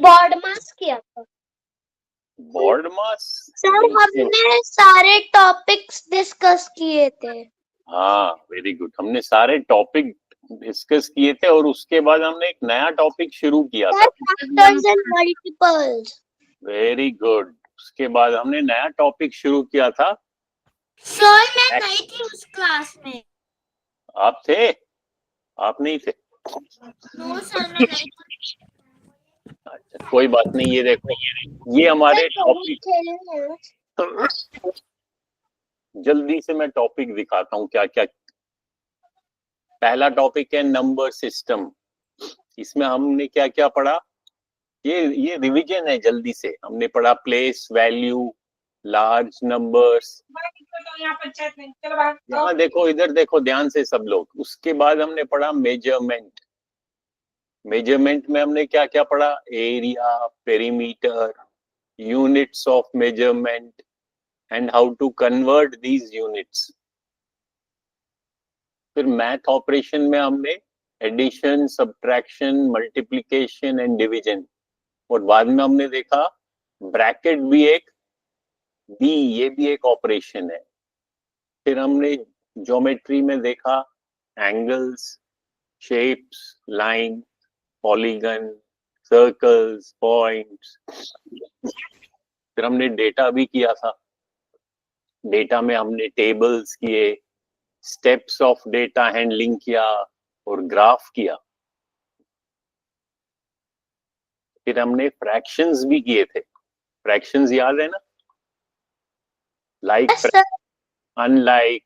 Board मास किया था। Board मास sir हमने सारे टॉपिक्स डिस्कस किए थे। हाँ, वेरी गुड। हमने सारे टॉपिक डिस्कस किए थे और उसके बाद हमने एक नया टॉपिक शुरू किया था, factors and multiples. Very good. उसके बाद हमने नया टॉपिक शुरू किया था। सर मैं नहीं थी उस क्लास में। आप थे? आप नहीं थे? नो सर मैं नहीं थी। अच्छा, कोई बात नहीं। ये देखो, ये हमारे टॉपिक, जल्दी से मैं टॉपिक दिखाता हूँ क्या क्या। पहला टॉपिक है नंबर सिस्टम। इसमें हमने क्या क्या पढ़ा, ये रिवीजन है। जल्दी से हमने पढ़ा प्लेस वैल्यू, लार्ज नंबर्स। यहाँ देखो, इधर देखो ध्यान से सब लोग। उसके बाद हमने पढ़ा मेजरमेंट। मेजरमेंट में हमने क्या क्या पढ़ा, area, perimeter, units of measurement and how to convert these units. फिर मैथ ऑपरेशन में हमने addition, subtraction, multiplication and division. और बाद में हमने देखा ब्रैकेट भी एक, बी, ये भी एक ऑपरेशन है। फिर हमने ज्योमेट्री में देखा angles, shapes, line, polygon, circles, points. फिर हमने डेटा भी किया था। डेटा में हमने टेबल्स किए, स्टेप्स ऑफ डेटा हैंडलिंग किया और ग्राफ किया। फिर हमने फ्रैक्शंस भी किए थे। फ्रैक्शंस याद है ना, लाइक, अनलाइक,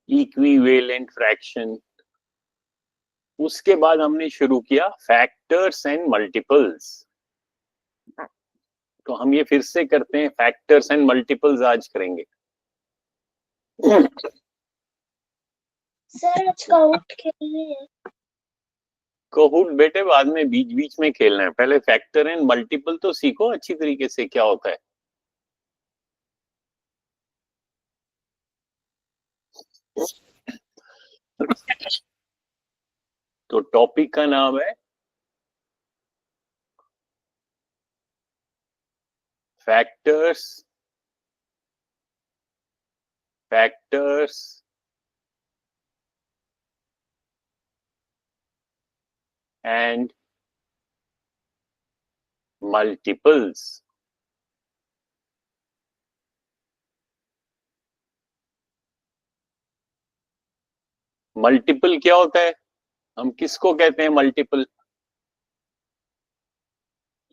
इक्विवेलेंट फ्रैक्शन। उसके बाद हमने शुरू किया फैक्टर्स एंड मल्टीपल्स। तो हम ये फिर से करते हैं, फैक्टर्स एंड मल्टीपल्स आज करेंगे। सर काउंट खेलनी है। कहूट बेटे बाद में बीच बीच में खेलना है, पहले फैक्टर एंड मल्टीपल तो सीखो अच्छी तरीके से क्या होता है। तो टॉपिक का नाम है फैक्टर्स एंड मल्टीपल्स। मल्टीपल क्या होता है, हम किसको कहते हैं मल्टीपल?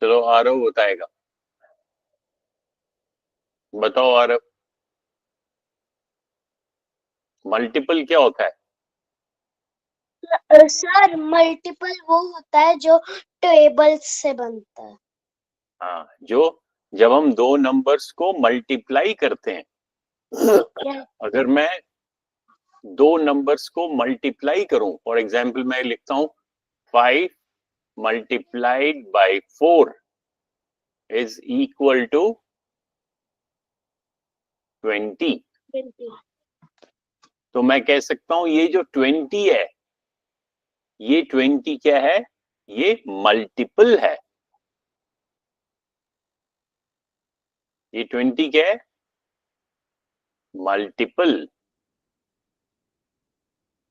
चलो आरव बताएगा, बताओ आरव, मल्टीपल क्या होता है? सर मल्टीपल वो होता है जो टेबल्स से बनता है। हाँ, जो जब हम दो नंबर्स को मल्टीप्लाई करते हैं। अगर मैं दो नंबर्स को मल्टीप्लाई करूं, फॉर एग्जाम्पल मैं लिखता हूं 5 multiplied by 4 is equal to 20। तो मैं कह सकता हूं ये जो 20 है, ये 20 क्या है, ये मल्टीपल है। ये 20 क्या है, मल्टीपल,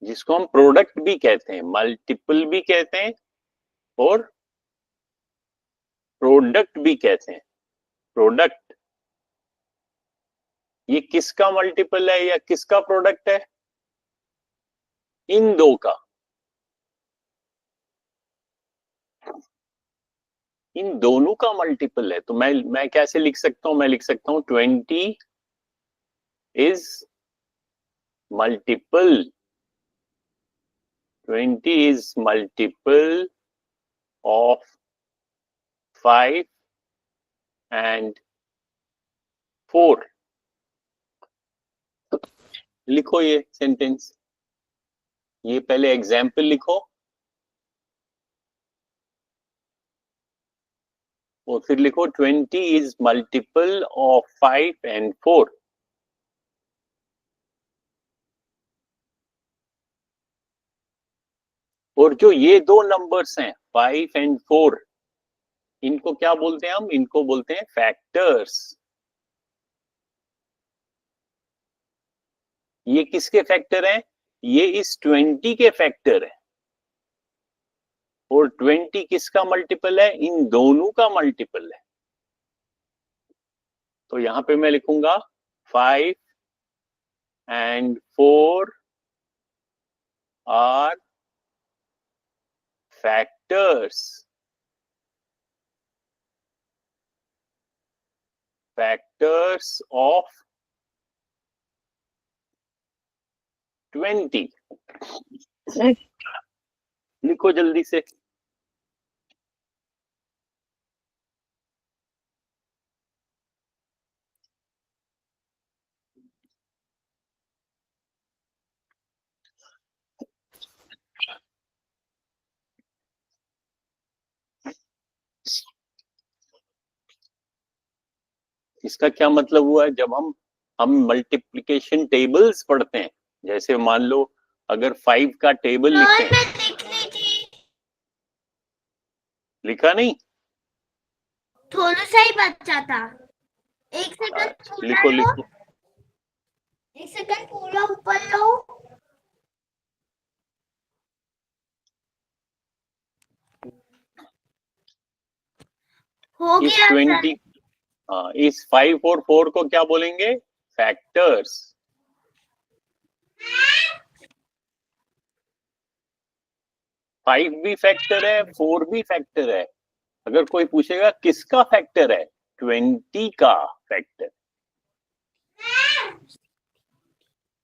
जिसको हम प्रोडक्ट भी कहते हैं, मल्टीपल भी कहते हैं और प्रोडक्ट भी कहते हैं। प्रोडक्ट, ये किसका मल्टीपल है या किसका प्रोडक्ट है? इन दो का, इन दोनों का मल्टीपल है। तो मैं कैसे लिख सकता हूं, मैं लिख सकता हूं 20 is multiple, 20 is multiple of 5 and 4। लिखो ये सेंटेंस, ये पहले एग्जाम्पल लिखो और फिर लिखो 20 इज मल्टीपल ऑफ 5 एंड 4। और जो ये दो नंबर्स हैं 5 एंड 4, इनको क्या बोलते हैं हम? इनको बोलते हैं फैक्टर्स। ये किसके फैक्टर हैं? ये इस 20 के फैक्टर है। और 20 किसका मल्टीपल है? इन दोनों का मल्टीपल है। तो यहां पे मैं लिखूंगा 5 and 4 are factors of 20। लिखो जल्दी से। इसका क्या मतलब हुआ? जब हम मल्टीप्लिकेशन टेबल्स पढ़ते हैं, जैसे मान लो अगर 5 का टेबल लिखें। लिखा नहीं? थोड़ा सा ही बचा था। एक सेकंड पूरा लिखो लो। लिखो। एक सेकंड पूरा ऊपर लो। हो इस गया 20, हाँ, इस 5 और 4 को क्या बोलेंगे? फैक्टर्स। फाइव भी फैक्टर है, 4 भी फैक्टर है। अगर कोई पूछेगा किसका फैक्टर है? 20 का फैक्टर।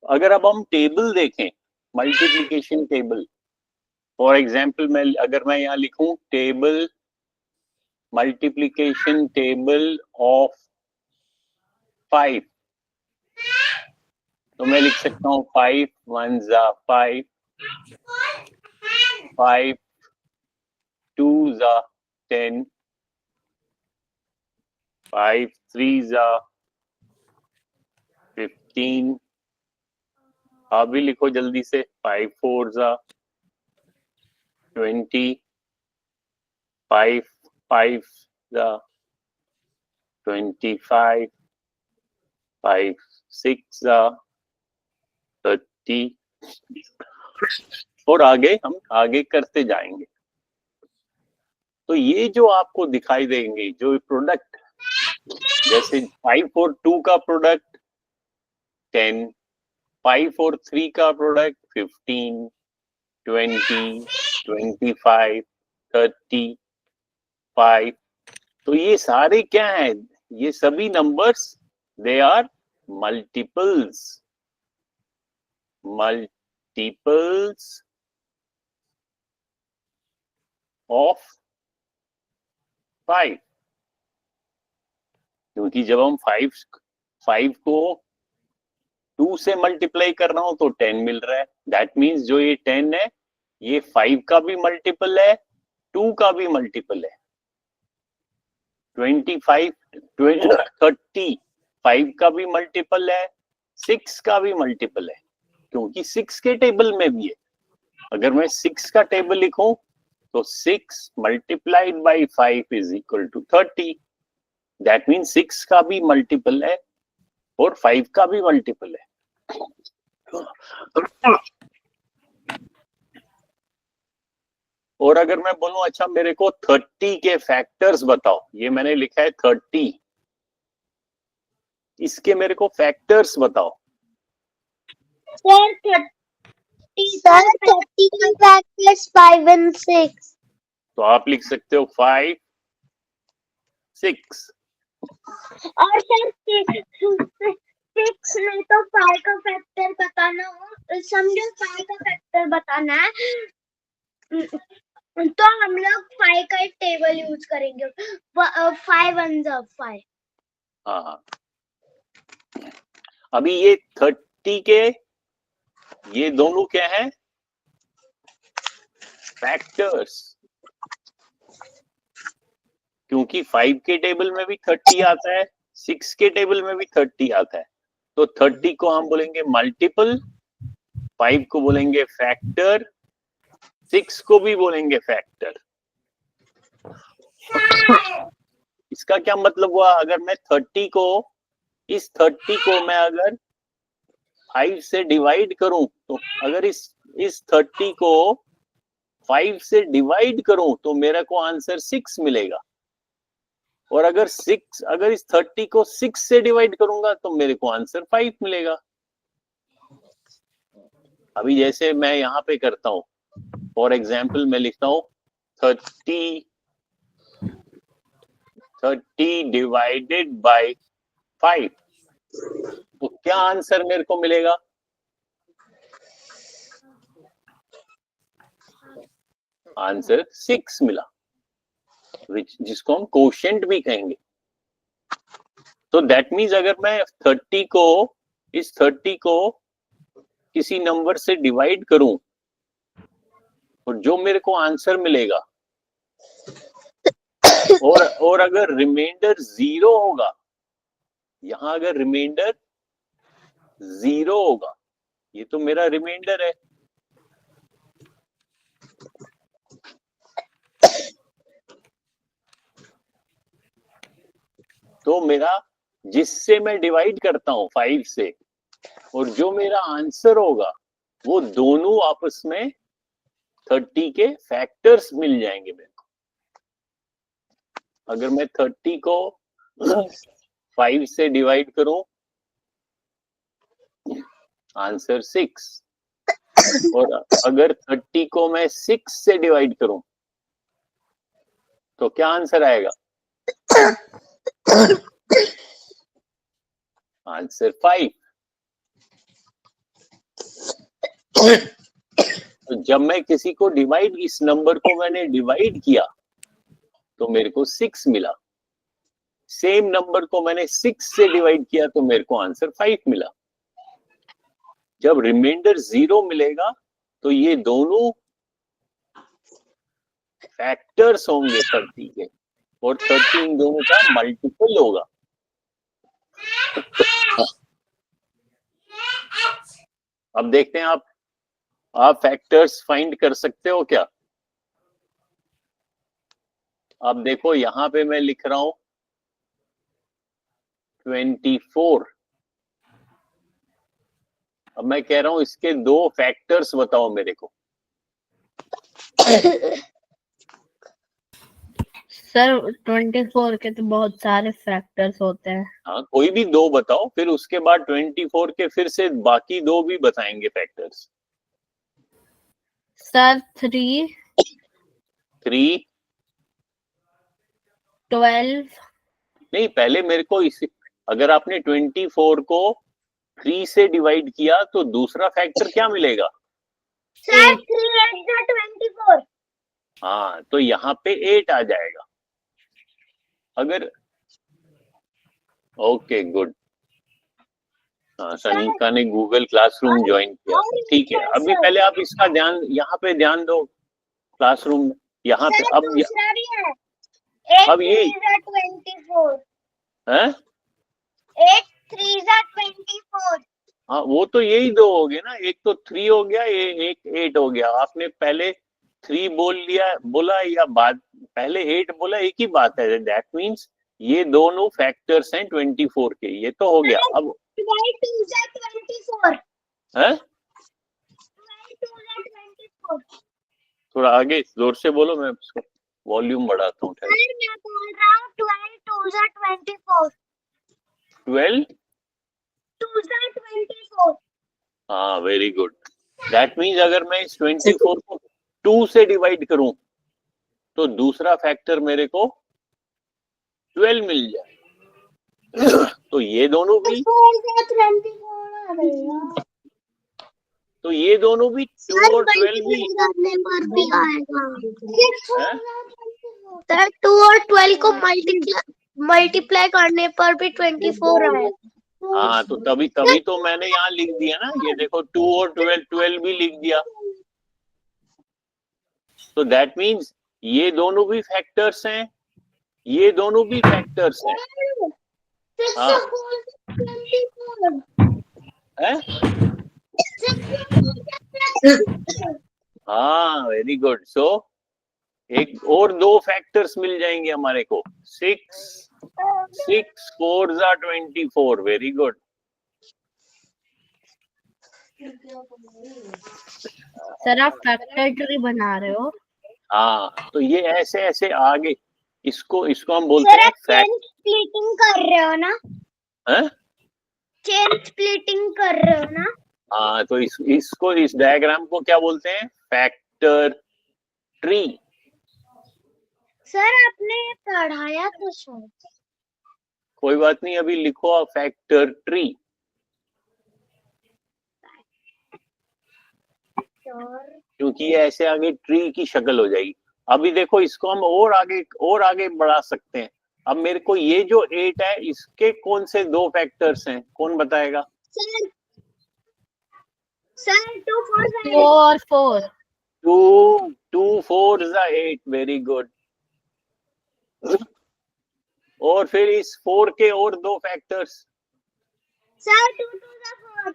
अगर अब हम टेबल देखें, मल्टीप्लिकेशन टेबल, फॉर एग्जाम्पल अगर मैं यहाँ लिखूं टेबल, मल्टीप्लिकेशन टेबल ऑफ 5, तो मैं लिख सकता हूँ 5 1 जा 5, 5 2 जा 10, 5 3 जा 15। आप भी लिखो जल्दी से। 5 4 जा 20, 5 5 जा 25, 5 6 जा 30, और आगे हम आगे करते जाएंगे। तो ये जो आपको दिखाई देंगे जो प्रोडक्ट, जैसे 5 और 2 का प्रोडक्ट 10, 5 और 3 का प्रोडक्ट 15, 20, 25, 35। तो ये सारे क्या हैं? ये सभी numbers, they are multiples of 5। क्योंकि जब हम 5 को 2 से मल्टीप्लाई कर रहा हूं तो 10 मिल रहा है। दैट मीन्स जो ये 10 है ये 5 का भी मल्टीपल है, 2 का भी मल्टीपल है। 25 30 5 का भी मल्टीपल है, 6 का भी मल्टीपल है, क्योंकि 6 के टेबल में भी है। अगर मैं 6 का टेबल लिखूं तो 6 multiplied by 5 is equal to 30। That mean 6 का भी मल्टीपल है और 5 का भी मल्टीपल है। और अगर मैं बोलूं अच्छा मेरे को 30 के फैक्टर्स बताओ, ये मैंने लिखा है 30, इसके मेरे को फैक्टर्स बताओ। सर 30 का फैक्टर्स 5 and 6। तो आप लिख सकते हो 5 6। और सर 6 में तो 5 का फैक्टर बताना हो, समझो 5 का फैक्टर बताना है तो हम लोग 5 का एक टेबल यूज करेंगे। 5 1 जा 5। हाँ, अभी ये 30 के ये दोनों क्या है? फैक्टर्स। क्योंकि 5 के टेबल में भी 30 आता है, 6 के टेबल में भी 30 आता है, तो 30 को हम बोलेंगे मल्टीपल, 5 को बोलेंगे फैक्टर, 6 को भी बोलेंगे फैक्टर। इसका क्या मतलब हुआ, अगर मैं 30 को, इस 30 को मैं अगर 5 से डिवाइड करूं, तो अगर इस 30 को 5 से डिवाइड करूं तो मेरे को आंसर 6 मिलेगा, और अगर इस 30 को 6 से डिवाइड करूंगा तो मेरे को आंसर 5 मिलेगा। अभी जैसे मैं यहाँ पे करता हूं, फॉर एग्जाम्पल मैं लिखता हूं 30 डिवाइडेड बाय 5, तो क्या आंसर मेरे को मिलेगा? आंसर 6 मिला, जिसको हम कोशेंट भी कहेंगे। तो दैट मीन्स अगर मैं 30 को किसी नंबर से डिवाइड करूं, और जो मेरे को आंसर मिलेगा, और अगर रिमाइंडर 0 होगा, यहां अगर रिमाइंडर 0 होगा, ये तो मेरा रिमाइंडर है, तो मेरा जिससे मैं डिवाइड करता हूं 5 से, और जो मेरा आंसर होगा, वो दोनों आपस में 30 के फैक्टर्स मिल जाएंगे मेरे को। अगर मैं 30 को 5 से डिवाइड करूं, आंसर 6, और अगर 30 को मैं 6 से डिवाइड करूं तो क्या आंसर आएगा? आंसर 5। तो जब मैं किसी को डिवाइड, इस नंबर को मैंने डिवाइड किया तो मेरे को 6 मिला, सेम नंबर को मैंने 6 से डिवाइड किया तो मेरे को आंसर 5 मिला। जब रिमाइंडर 0 मिलेगा तो ये दोनों फैक्टर्स होंगे 30 के, और 30 इन दोनों का मल्टीपल होगा। अब देखते हैं आप फैक्टर्स फाइंड कर सकते हो क्या? अब देखो यहां पे मैं लिख रहा हूं 24। अब मैं कह रहा हूं इसके 2 फैक्टर्स बताओ मेरे को। सर 24 के तो बहुत सारे फैक्टर्स होते हैं। हाँ, कोई भी 2 बताओ, फिर उसके बाद 24 के फिर से बाकी 2 भी बताएंगे फैक्टर्स। सर 3 12 नहीं, पहले मेरे को अगर आपने 24 को 3 से डिवाइड किया तो दूसरा फैक्टर क्या मिलेगा? सर 3 8 24। हाँ, तो यहाँ पे 8 आ जाएगा। अगर ओके गुड, हाँ, सनिका ने गूगल क्लासरूम ज्वाइन किया, ठीक है। अभी पहले आप इसका ध्यान, यहाँ पे ध्यान दो, क्लासरूम में, यहाँ पे। अब दूसरा भी है, अब ये 24 है 8 3 24। हाँ, वो तो यही 2 हो गए ना, एक तो 3 हो गया, एक 8 हो गया। आपने पहले 3 बोला या बाद पहले 8 बोला, एक ही बात है। दैट मीन्स ये दोनों फैक्टर्स हैं 24 के, ये तो हो गया। अब 24 है 24। थोड़ा आगे जोर से बोलो, मैं उसको वॉल्यूम बढ़ाता हूँ। मैं बोल रहा हूँ 12 2 24। हाँ, वेरी गुड। दैट मीन्स अगर मैं इस 24 को 2 से डिवाइड करूं तो दूसरा फैक्टर मेरे को 12 मिल जाए। तो ये दोनों भी 2 और 12 भी सर 2 और 12 को मल्टीप्लाई करने पर भी 24 आएगा। हाँ, तो तभी तो मैंने यहाँ लिख दिया ना, ये देखो 2 और 12 भी लिख दिया। तो दैट मीन्स ये दोनों भी फैक्टर्स हैं, ये दोनों भी फैक्टर्स हैं। हाँ है? हाँ, वेरी गुड। सो एक और दो फैक्टर्स मिल जाएंगे हमारे को। 6 4 जा 24। Very good. सर आप फैक्टर ट्री बना रहे हो? हाँ, तो ये ऐसे ऐसे आगे इसको हम बोलते सर हैं आप चेन स्प्लिटिंग कर रहे हो ना? हैं? चेन स्प्लिटिंग कर रहे हो ना? हाँ, तो इसको इस डायग्राम को क्या बोलते हैं? Factor tree. सर आपने ये पढ़ाया था शायद। कोई बात नहीं, अभी लिखो आप फैक्टर ट्री। क्योंकि ये ऐसे आगे ट्री की शक्ल हो जाएगी। अभी देखो, इसको हम और आगे बढ़ा सकते हैं। अब मेरे को ये जो 8 है, इसके कौन से दो फैक्टर्स हैं, कौन बताएगा? सर सर 2 4 2 और 4। 2 4 जा 8। Very good. और फिर इस 4 के और दो फैक्टर्स। सर 2 2 4।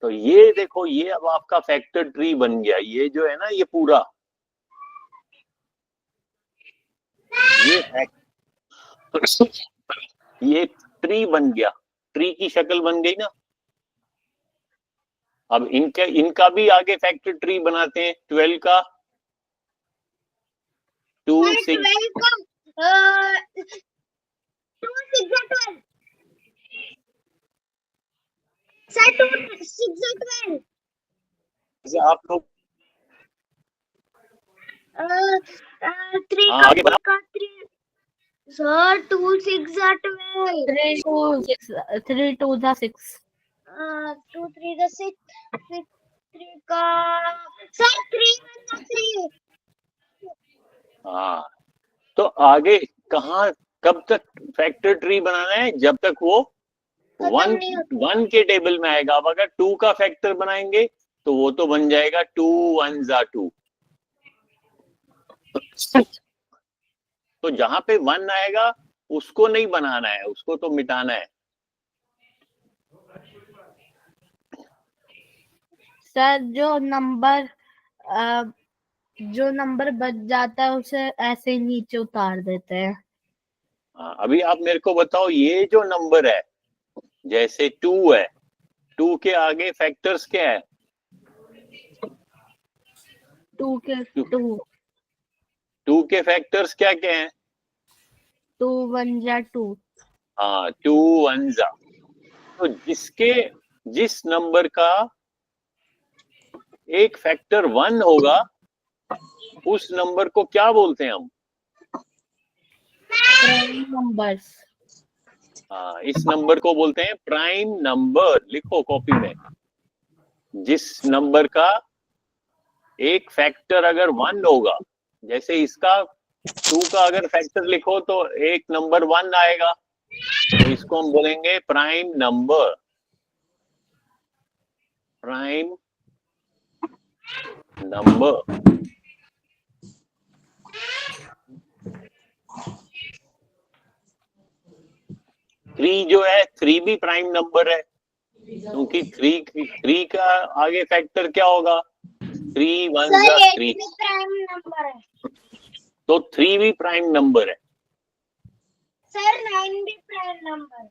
तो ये देखो, ये अब आपका फैक्टर ट्री बन गया। ये जो है ना, ये पूरा ये ट्री बन गया। ट्री की शक्ल बन गई ना। अब इनका भी आगे फैक्टर ट्री बनाते हैं। 12 का 2 सर 6 12 का 2 6 जा 12। सर 2 6 जा 12। आप लोग 3 हाँ का आगे 4 बना। का 3। सर 2 6 जा 12। 3 2 6 3 2 जा 6। 2 3 जा 6 6 3 का सर 3 1 जा 3। हाँ, तो आगे कहाँ, कब तक फैक्टर ट्री बनाना है? जब तक वो खत्म नहीं होता। 1 के टेबल में आएगा। अब अगर 2 का फैक्टर बनाएंगे तो वो तो बन जाएगा 2 1 जा 2। तो जहां पे 1 आएगा उसको नहीं बनाना है, उसको तो मिटाना है। सर जो नंबर बच जाता है उसे ऐसे ही नीचे उतार देते हैं। हाँ, अभी आप मेरे को बताओ, ये जो नंबर है, जैसे 2 है, 2 के आगे फैक्टर्स क्या है? 2 के 2 2 के फैक्टर्स क्या क्या हैं? 2 1 जा 2। हाँ, 2 1 जा। तो जिस नंबर का एक फैक्टर 1 होगा, उस नंबर को क्या बोलते हैं हम? Prime numbers. हाँ, इस नंबर को बोलते हैं प्राइम नंबर। लिखो कॉपी में। जिस नंबर का एक फैक्टर अगर 1 होगा, जैसे इसका 2 का अगर फैक्टर लिखो तो एक नंबर 1 आएगा, तो इसको हम बोलेंगे प्राइम नंबर। Prime number. 3 जो है, 3 भी प्राइम नंबर है, क्योंकि 3 का आगे फैक्टर क्या होगा? 3 1 सर जा 8 3। भी प्राइम नंबर है। तो 3 भी प्राइम नंबर है। सर 9 भी प्राइम नंबर है।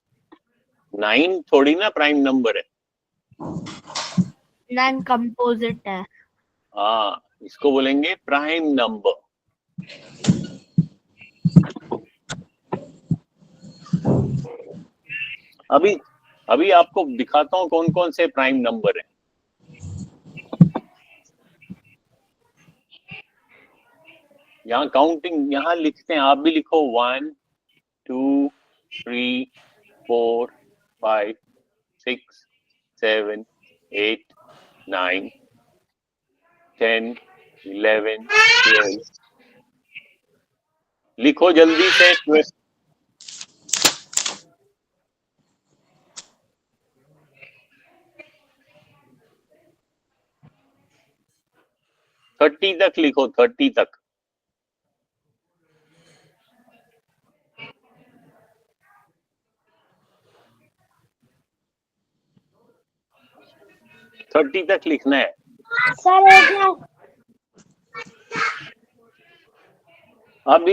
9 थोड़ी ना प्राइम नंबर है। 9 कंपोजिट है। हाँ, इसको बोलेंगे प्राइम नंबर। अभी अभी आपको दिखाता हूँ कौन कौन से प्राइम नंबर है। यहाँ काउंटिंग यहाँ लिखते हैं, आप भी लिखो। 1 2 3 4 5 6 7 8 9 10 11 12। लिखो जल्दी से। 30 तक लिखो, 30 तक। 30 तक लिखना है। सर हो गया। अब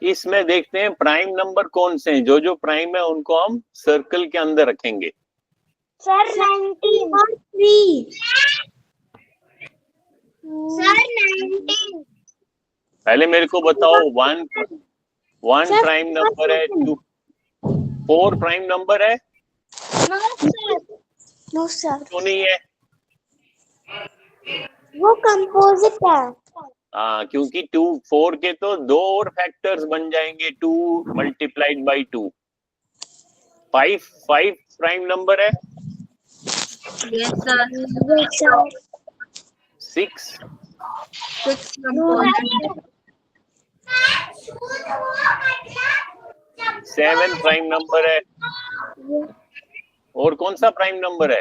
इसमें देखते हैं प्राइम नंबर कौन से हैं। जो जो प्राइम है उनको हम सर्कल के अंदर रखेंगे। सर 19 और 3। सर 19। पहले मेरे को बताओ, वन सर, प्राइम नंबर है, 2 4 प्राइम नंबर है? No sir. नो सर, क्यों नहीं है? वो कंपोजिट है। हाँ, क्योंकि 2 4 के तो 2 और फैक्टर्स बन जाएंगे, 2 मल्टीप्लाइड बाई 2। 5 प्राइम नंबर है? Yes sir. Yes sir. 6 6 composite. 7 prime number है? और कौन सा प्राइम नंबर है?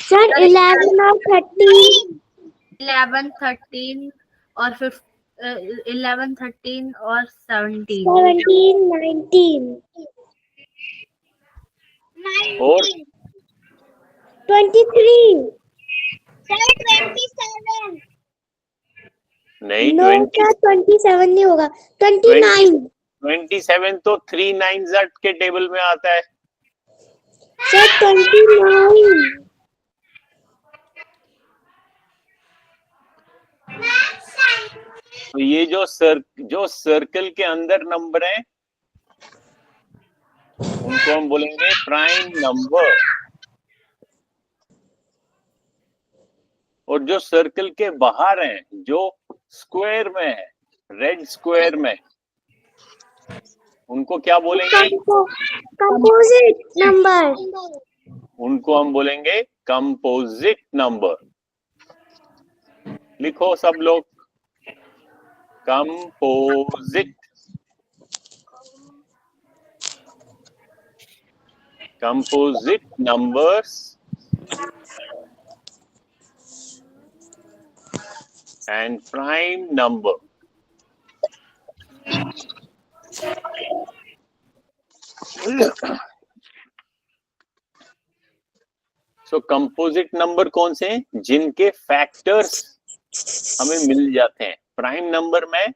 सर 11 और 13। 11 13 और 11 13 और 17। 17 19 और 23। सर 27। नहीं, नो सर 27 नहीं होगा, 29। 27 तो 3 9 के टेबल में आता है। सर 29। तो ये जो सर्कल के अंदर नंबर हैं उनको हम बोलेंगे प्राइम नंबर। और जो सर्कल के बाहर हैं, जो स्क्वायर में है, रेड स्क्वायर में, उनको क्या बोलेंगे? Composite number. उनको हम बोलेंगे कंपोजिट नंबर। लिखो सब लोग, composite numbers and prime number. So composite number कौन से हैं? जिनके फैक्टर्स हमें मिल जाते हैं। प्राइम नंबर में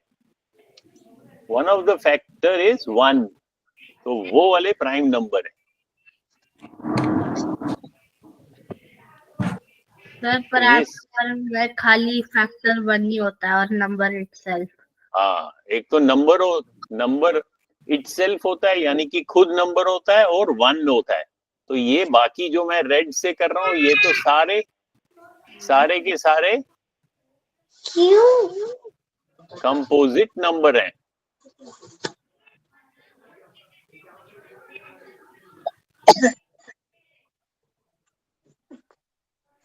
one of the factor is 1, तो वो वाले प्राइम नंबर है। सर प्राइम नंबर में खाली फैक्टर 1 ही होता है और नंबर इटसेल्फ। हाँ, एक तो नंबर इटसेल्फ होता है, यानी कि खुद नंबर होता है, और 1 होता है। तो ये बाकी जो मैं रेड से कर रहा हूँ, ये तो सारे के सारे कंपोजिट नंबर हैं।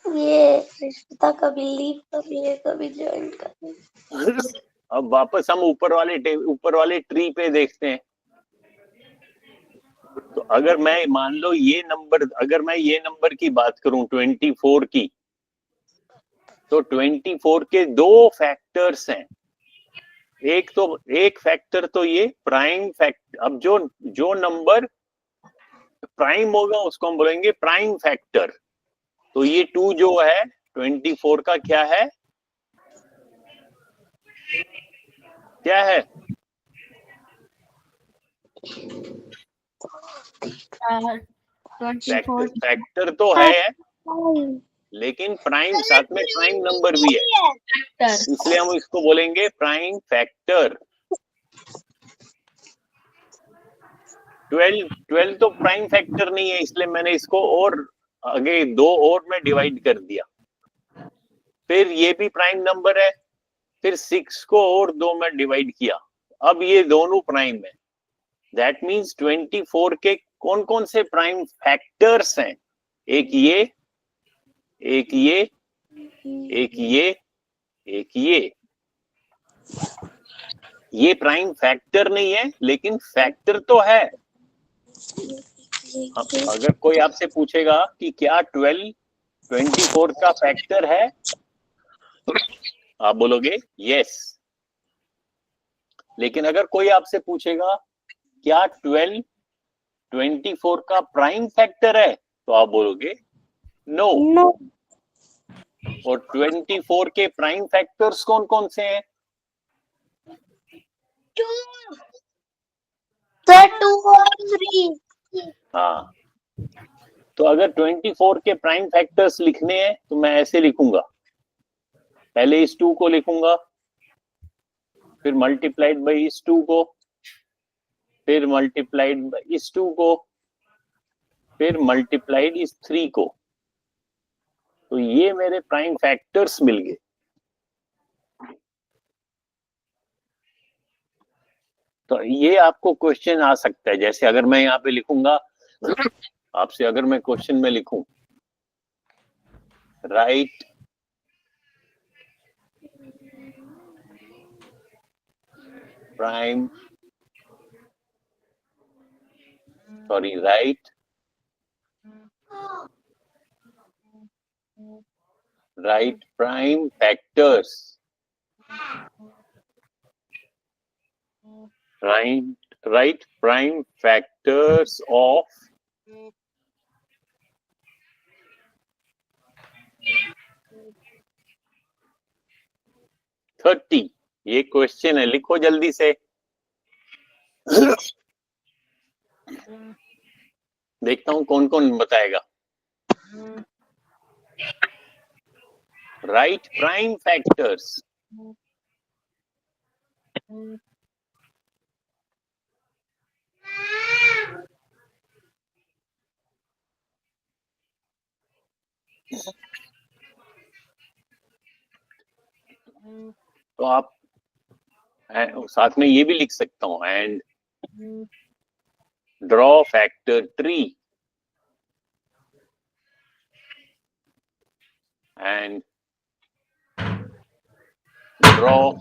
ये रिश्ता कभी लीव कभी है कभी ज्वाइन कभी। अब वापस हम ऊपर वाले ट्री पे देखते हैं। तो अगर मैं मान लो अगर मैं ये नंबर की बात करूं 24 की, तो 24 के 2 फैक्टर्स हैं। एक फैक्टर तो ये प्राइम फैक्टर। अब जो नंबर प्राइम होगा उसको हम बोलेंगे प्राइम फैक्टर। तो ये 2 जो है 24 का क्या है? क्या है? फैक्टर तो है, लेकिन प्राइम, साथ में प्राइम नंबर भी है, इसलिए हम इसको बोलेंगे प्राइम फैक्टर। 12 तो प्राइम फैक्टर नहीं है, इसलिए मैंने इसको और आगे 2 और में डिवाइड कर दिया। फिर ये भी प्राइम नंबर है, फिर 6 को और 2 में डिवाइड किया। अब ये दोनों प्राइम है। दैट मीन्स 24 के कौन कौन से प्राइम फैक्टर्स हैं? एक ये, एक ये, एक ये, एक ये प्राइम फैक्टर नहीं है, लेकिन फैक्टर तो है। अगर कोई आपसे पूछेगा कि क्या 12 24 का फैक्टर है, आप बोलोगे यस। लेकिन अगर कोई आपसे पूछेगा क्या 12 24 का प्राइम फैक्टर है, तो आप बोलोगे नो। और 24 के प्राइम फैक्टर्स कौन कौन से हैं? सर 2 और 3। हाँ, तो अगर 24 के प्राइम फैक्टर्स लिखने हैं तो मैं ऐसे लिखूंगा, पहले इस 2 को लिखूंगा, फिर मल्टीप्लाइड बाई इस 2 को, फिर मल्टीप्लाइड बाई इस 2 को, फिर मल्टीप्लाइड इस 3 को। तो ये मेरे प्राइम फैक्टर्स मिल गए। तो ये आपको क्वेश्चन आ सकता है, जैसे अगर मैं यहाँ पे लिखूंगा आपसे, अगर मैं क्वेश्चन में लिखूं right prime right prime factors, right prime factors of 30। ये क्वेश्चन है, लिखो जल्दी से। देखता हूं कौन कौन बताएगा। राइट प्राइम फैक्टर्स, तो आप साथ में ये भी लिख सकता हूं, and draw factor tree, and draw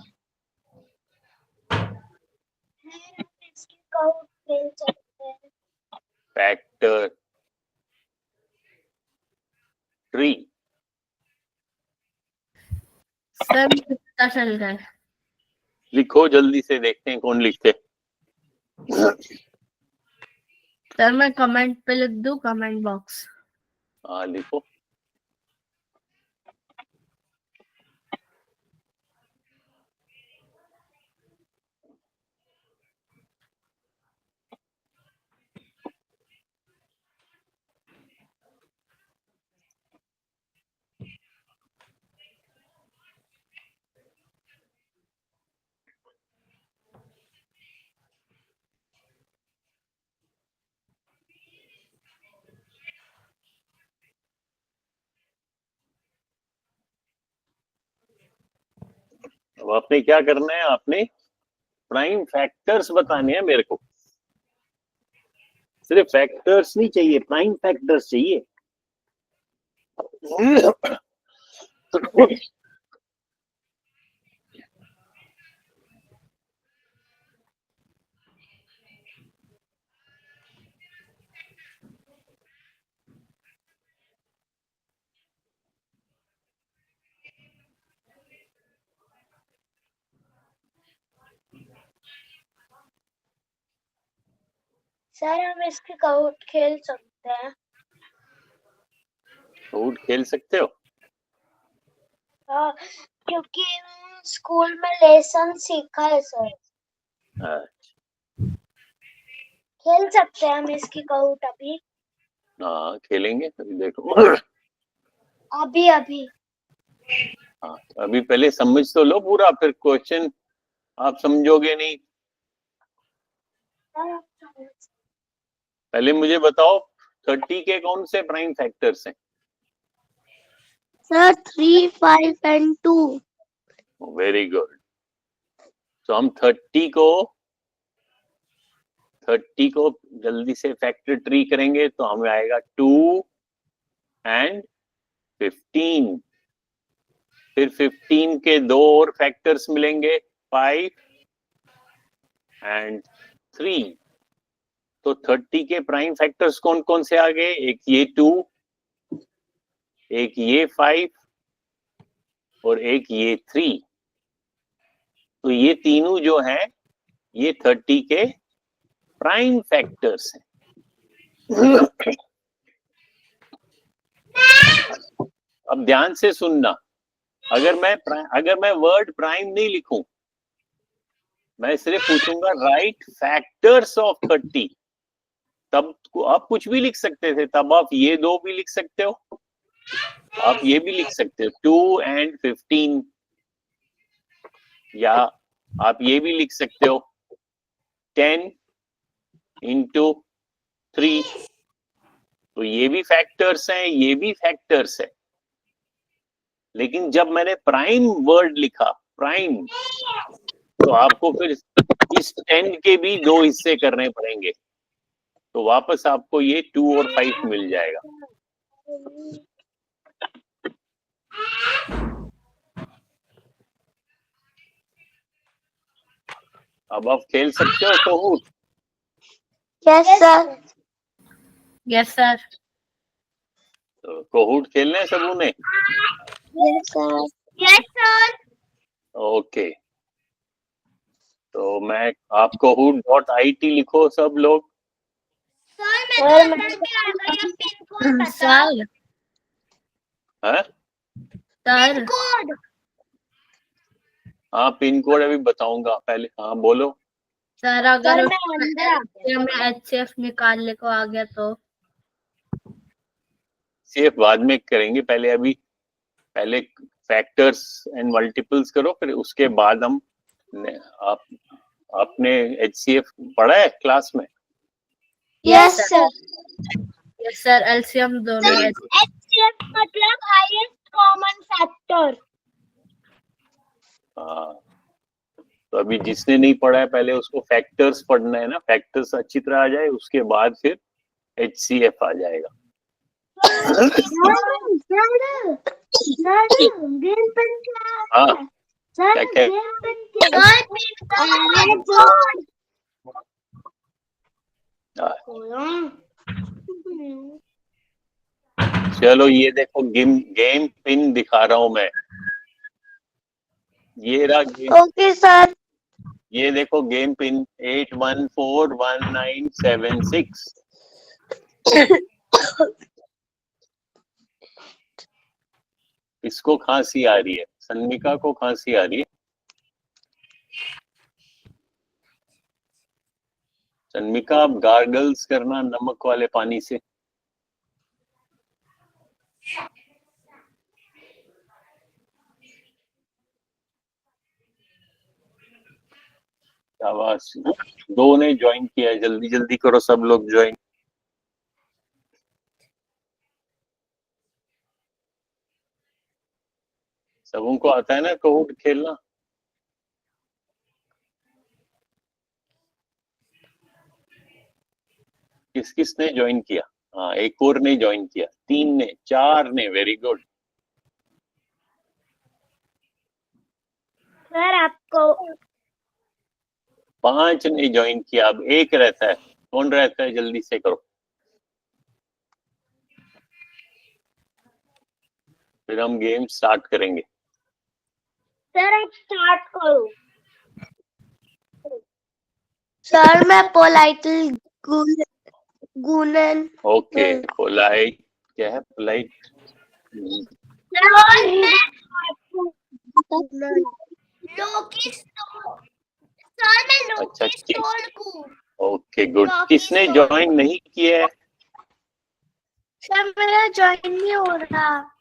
factor tree. Sir मुझे पता चल गया है। लिखो जल्दी से, देखते हैं कौन लिखते। सर मैं कमेंट पे लिख दूं, कमेंट बॉक्स। हाँ लिखो। अब आपने क्या करना है, आपने प्राइम फैक्टर्स बताने हैं मेरे को। सिर्फ फैक्टर्स नहीं चाहिए, प्राइम फैक्टर्स चाहिए। सर हम इसके काउट खेल सकते हैं। काउट खेल सकते हो? हाँ, क्योंकि स्कूल में लेसन सीखा है सर। खेल सकते हैं हम इसकी काउट अभी? हाँ खेलेंगे, अभी देखो। अभी हाँ, अभी पहले समझ तो लो पूरा, फिर क्वेश्चन आप समझोगे नहीं। पहले मुझे बताओ 30 के कौन से प्राइम फैक्टर्स हैं? Sir 3, 5 and 2। Very good. तो हम 30 को जल्दी से फैक्टर ट्री करेंगे तो हमें आएगा 2 and 15। फिर 15 के दो और फैक्टर्स मिलेंगे, 5 and 3। तो 30 के प्राइम फैक्टर्स कौन कौन से आ गए? एक ये 2, एक ये 5 और एक ये 3। तो ये तीनों जो है ये 30 के प्राइम फैक्टर्स हैं। अब ध्यान से सुनना, अगर मैं वर्ड प्राइम नहीं लिखूं, मैं सिर्फ पूछूंगा राइट फैक्टर्स ऑफ 30, तब आप कुछ भी लिख सकते थे। तब आप ये दो भी लिख सकते हो, आप ये भी लिख सकते हो 2 and 15, या आप ये भी लिख सकते हो 10 into 3। तो ये भी फैक्टर्स हैं, ये भी फैक्टर्स है। लेकिन जब मैंने प्राइम वर्ड लिखा, प्राइम, तो आपको फिर इस 10 के भी 2 हिस्से करने पड़ेंगे, तो वापस आपको ये 2 और 5 मिल जाएगा। अब आप खेल सकते हो कहूट। Yes sir. Yes sir. तो कहूट खेलना है सबों ने? Yes sir. Yes sir. Okay, तो मैं आप कहूट.it लिखो सब लोग। सर सर हाँ सर हाँ, पिन कोड अभी बताऊंगा पहले। हाँ बोलो। सर अगर मैं अंदर आ गया। मैं HCF निकालने को आ गया तो? सिर्फ बाद में करेंगे, पहले फैक्टर्स एंड मल्टीपल्स करो, फिर उसके बाद हम आपने HCF पढ़ा है क्लास में? Yes sir. Yes sir, LCM दोनों। HCF मतलब हाईएस्ट कॉमन फैक्टर। हाँ, तो अभी जिसने नहीं पढ़ा है पहले उसको फैक्टर्स पढ़ना है ना, फैक्टर्स अच्छी तरह आ जाए, उसके बाद फिर HCF आ जाएगा। हाँ चलो ये देखो गेम पिन दिखा रहा हूं मैं, ये रहा गेम। Okay sir. ये देखो गेम पिन 814197 इसको खांसी आ रही है, सन्मिका को खांसी आ रही है। सन्मिका आप गार्गल्स करना नमक वाले पानी से। शाबाश, 2 ने ज्वाइन किया है, जल्दी जल्दी करो सब लोग ज्वाइन। सबों को आता है ना कहूट खेलना? किस किस ने ज्वाइन किया? हाँ, एक और ने ज्वाइन किया, 3 ने, 4 ने, वेरी गुड। सर आपको 5 ने ज्वाइन किया, अब 1 रहता है। कौन रहता है? जल्दी से करो, फिर हम गेम स्टार्ट करेंगे। सर आप स्टार्ट करो। सर मैं पोलाइटल गुनन। ओके, पोलाइट क्या है? पोलाइट अच्छा, ओके गुड। किसने ज्वाइन नहीं किया है? सर मेरा ज्वाइन नहीं हो रहा।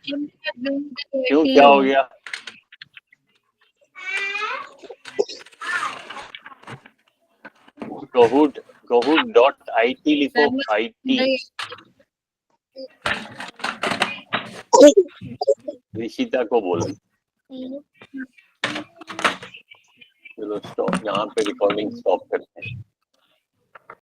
क्यों, क्या हो गया? कहूट.it लिखो, IT। ऋषिता को बोलो। चलो स्टॉप, यहाँ पे रिकॉर्डिंग स्टॉप करते हैं।